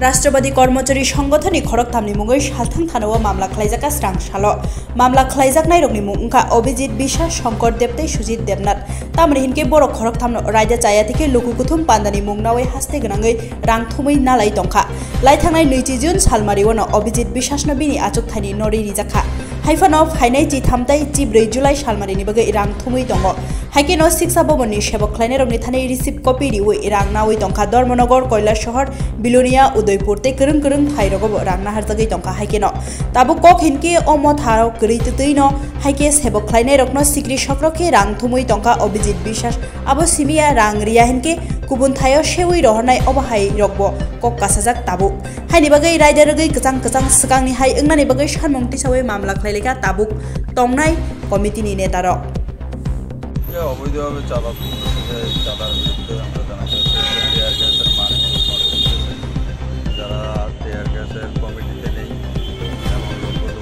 राष्ट्रवादी कर्मचारी संगठननि खरगधामनि मुङै सालथां थानाव मामला खालायजागा स्रां साल मामला खालायजागनाय रगनि मुं उंखा अभिजित বিশ্বাস शंकर देबतै सुजित देबनाथ तामनि हिनके बर खरगधाम रायजा जायातिके लुकुकुथुम पान्दानि मुं नावै हास्ते गोनाङै रां थुमै नालाय दंखा लायथांनाय 20 जुन सालमारिवनो अभिजित বিশ্বাসनो बिनि आचुकथायनि नरि रिजाखा हाइफानो फाइनाय जि थामथाय जि 4 जुलाइ सालमारिनि बगै रां थुमै दङ हाइकेनो शिक्षा भवननि सेबक खालायनाय रगनि थानाय रिसिप्ट कपि रिवै रां नावै दंखा धर्मनगर कयला शहर बिलोनिया उदयपुर ते गरं गरं हाइरगबो रां नाहारजागै दंखा हाइकेनो ताबु कक हिनके अम थाराव गरैतैनो हाइके सेबक खालायनाय रगनो सिग्रि सक्रोके रां थुमै दंखा अभिजित বিশ্বাস आबो सिमिया रां रिया हिनके गुबुन थायो सेवै रहरनाय अबाहाय रगबो कक कासाजाक ताबु हाइनि बगै रायदा रगै गजां गजां सिगांनि हाइ ओंनानि बगै सानमुं तिसावै मामला खालायलेगा ताबुक तंनाय कमिटिनि नेतार অবৈধভাবে চাঁদার বিরুদ্ধে আমরা জানাতে টিয়ার গ্যাসের মান যারা টিয়ার গ্যাসের কমিটিতে নেই এমন লোকগুলো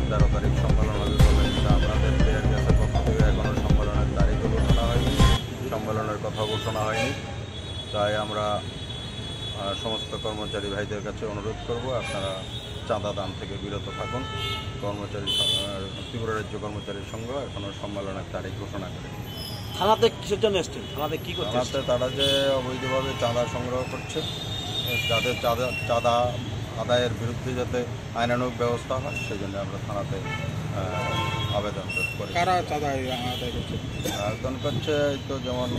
13 তারিখ সম্মেলন হবে বলেন আমাদের টিয়ার গ্যাসের পক্ষ থেকে এখনও সম্মেলনের তারিখ ঘোষণা হয়নি সম্মেলনের কথা ঘোষণা হয়নি তাই আমরা সমস্ত কর্মচারী ভাইদের কাছে অনুরোধ করব আপনারা চাঁদা দান থেকে বিরত থাকুন কর্মচারী ত্রিপুরা রাজ্য কর্মচারী সংঘ এখনও সম্মেলনের তারিখ ঘোষণা করে থানাতে কিসের জন্য এসছেন থানাতে কি করছে থানাতে তারা যে অবৈধভাবে চাঁদা সংগ্রহ করছে যাদের চাঁদা আদায়ের বিরুদ্ধে যাতে আইনানুগ ব্যবস্থা হয় সেই জন্য আমরা থানাতে আবেদন করি কারা চাঁদা আদায় করছে আবেদন করছে তো যেমন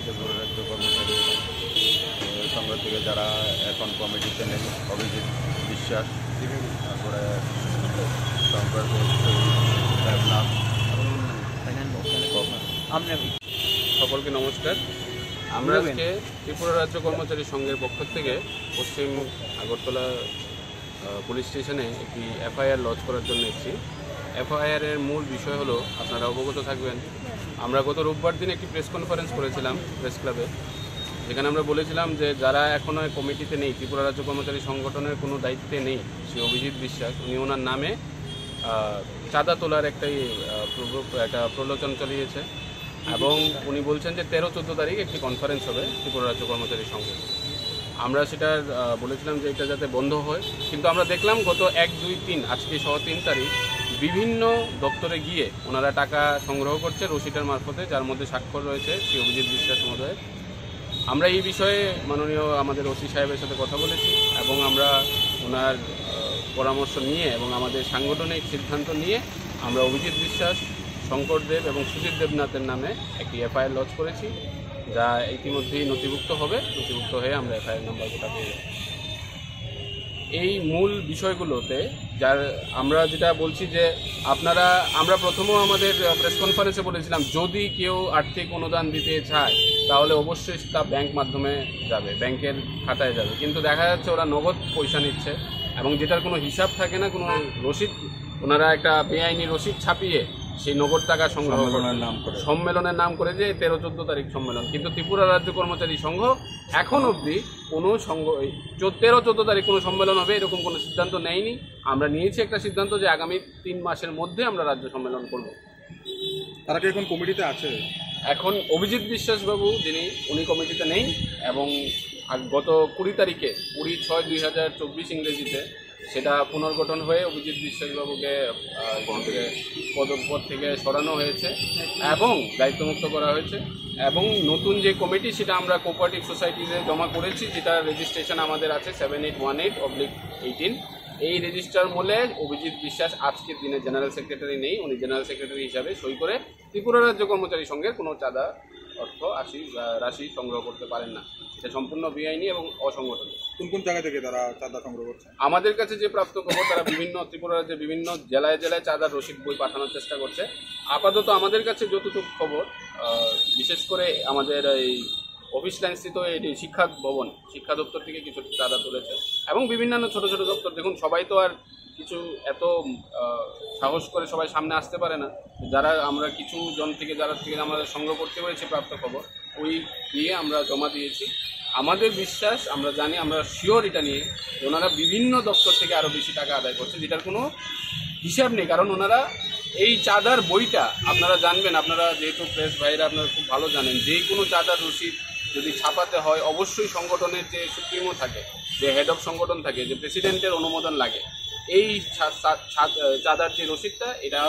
ত্রিপুরা রাজ্য কর্মচারী সংঘ থেকে যারা এখন কমিটিতে নেই অভিজিৎ বিশ্বাস তারপরে শঙ্কর দেবনাথ সকলকে নমস্কার। আমরা আজকে ত্রিপুরা রাজ্য কর্মচারী সংঘের পক্ষ থেকে পশ্চিম আগরতলা পুলিশ স্টেশনে একটি এফআইআর লজ করার জন্য এসেছি। এফআইআরের মূল বিষয় হলো আপনারা অবগত থাকবেন আমরা গত রোববার দিন একটি প্রেস কনফারেন্স করেছিলাম প্রেস ক্লাবে, যেখানে আমরা বলেছিলাম যে যারা এখনও কমিটিতে নেই ত্রিপুরা রাজ্য কর্মচারী সংগঠনের কোনো দায়িত্বে নেই সে অভিজিৎ বিশ্বাস উনি ওনার নামে চাঁদা তোলার একটা প্রলোচন চালিয়েছে এবং উনি বলছেন যে 13-14 তারিখ একটি কনফারেন্স হবে ত্রিপুরা রাজ্য কর্মচারী সংঘে। আমরা সেটা বলেছিলাম যে এটা যাতে বন্ধ হয়, কিন্তু আমরা দেখলাম গত 1, 2, 3 আজকে সহ 3 তারিখ বিভিন্ন দপ্তরে গিয়ে ওনারা টাকা সংগ্রহ করছে রসিদের মারফতে, যার মধ্যে স্বাক্ষর রয়েছে শ্রী অভিজিৎ বিশ্বাস মহোদয়। আমরা এই বিষয়ে মাননীয় আমাদের ওসি সাহেবের সাথে কথা বলেছি এবং আমরা ওনার পরামর্শ নিয়ে এবং আমাদের সাংগঠনিক সিদ্ধান্ত নিয়ে আমরা অভিজিৎ বিশ্বাস, শঙ্কর দেব এবং সুজিত দেবনাথের নামে একটি এফআইআর লজ করেছি, যা ইতিমধ্যেই নথিভুক্ত হবে। নথিভুক্ত হয়ে আমরা এফআইআর নাম্বারটা পেয়ে যাব। এই মূল বিষয়গুলোতে যার আমরা যেটা বলছি যে আমরা প্রথমেও আমাদের প্রেস কনফারেন্সে বলেছিলাম যদি কেউ আর্থিক অনুদান দিতে চায় তাহলে অবশ্যই তা ব্যাংক মাধ্যমে যাবে, ব্যাংকের খাতায় যাবে, কিন্তু দেখা যাচ্ছে ওরা নগদ পয়সা নিচ্ছে এবং যেটার কোনো হিসাব থাকে না, কোনো রসিদ ওনারা একটা বেআইনি রসিদ ছাপিয়ে সেই নগদ টাকা সংগ্রহ সম্মেলনের নাম করে যে 13-14 তারিখ সম্মেলন, কিন্তু ত্রিপুরা রাজ্য কর্মচারী সংঘ এখন অবধি কোনো 13-14 তারিখ কোনো সম্মেলন হবে এরকম কোনো সিদ্ধান্ত নেয়নি। আমরা নিয়েছি একটা সিদ্ধান্ত যে আগামী 3 মাসের মধ্যে আমরা রাজ্য সম্মেলন করব। তারা কি এখন কমিটিতে আছে? এখন অভিজিৎ বিশ্বাস বাবু উনি কমিটিতে নেই এবং গত 20 তারিখে 20/6/2024 ইংরেজিতে সেটা পুনর্গঠন হয়ে অভিজিৎ বিশ্বাসবাবুকে পদ থেকে সরানো হয়েছে এবং দায়িত্বমুক্ত করা হয়েছে এবং নতুন যে কমিটি সেটা আমরা কোঅপারেটিভ সোসাইটিতে জমা করেছি, যেটা রেজিস্ট্রেশন আমাদের আছে 7818/18। এই রেজিস্টার মূলে অভিজিৎ বিশ্বাস আজকের দিনে জেনারেল সেক্রেটারি নেই, উনি জেনারেল সেক্রেটারি হিসাবে সই করে ত্রিপুরা রাজ্য কর্মচারী সংঘের কোনো চাঁদা রাশি সংগ্রহ করতে পারেন না। এটা সম্পূর্ণ বেআইনি এবং অসংগঠিত। কোন জায়গা থেকে তারা চাঁদা সংগ্রহ করছে? আমাদের কাছে যে প্রাপ্ত খবর তারা ত্রিপুরা রাজ্যের বিভিন্ন জেলায় চাঁদার রসিদ বই পাঠানোর চেষ্টা করছে। আপাতত আমাদের কাছে যতটুকু খবর, বিশেষ করে আমাদের এই অফিস লাইনস্থিত এটি শিক্ষা দপ্তর থেকে কিছু চাঁদা তুলেছে এবং বিভিন্ন ছোট ছোট দপ্তর। দেখুন সবাই তো আর কিছু এত সাহস করে সবাই সামনে আসতে পারে না, আমরা কিছু জন থেকে আমরা সংগ্রহ করতে পেরেছি প্রাপ্ত খবর ওই দিয়ে আমরা জমা দিয়েছি। আমাদের বিশ্বাস, আমরা জানি, আমরা শিওর এটা নিয়ে ওনারা বিভিন্ন দপ্তর থেকে আরও বেশি টাকা আদায় করছে, যেটার কোনো হিসাব নেই। কারণ ওনারা এই চাঁদার বইটা আপনারা জানবেন, আপনারা যেহেতু প্রেস ভাইরা আপনারা খুব ভালো জানেন, যে কোনো চাঁদার রসিদ যদি ছাপাতে হয় অবশ্যই সংগঠনের যে সুপ্রিমো থাকে, যে হেড অফ সংগঠন থাকে, যে প্রেসিডেন্টের অনুমোদন লাগে। এই চাঁদার যে রসিদটা এটা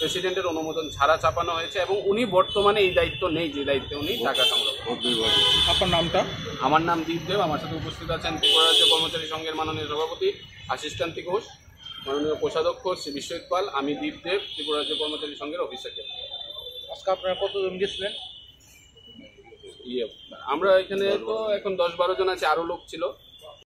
প্রেসিডেন্টের অনুমোদন ছাড়া ছাপানো হয়েছে এবং উনি বর্তমানে এই দায়িত্ব নেই যে দায়িত্বে উনি টাকা সংগ্রহ করেন। আপনার নামটা? আমার নাম দীপদেব, আমার সাথে উপস্থিত আছেন ত্রিপুরা রাজ্য কর্মচারী সংঘের মাননীয় সভাপতি আশিস কান্তি ঘোষ, মাননীয় কোষাধ্যক্ষ শ্রী বিশ্বজিৎ পাল, আমি দীপদেব, ত্রিপুরা রাজ্য কর্মচারী সংঘের অফিস সেক্রেটারি। আজকে আপনারা কতজন গেছিলেন? আমরা এখানে তো এখন 10-12 জন আছে, আরও লোক ছিল।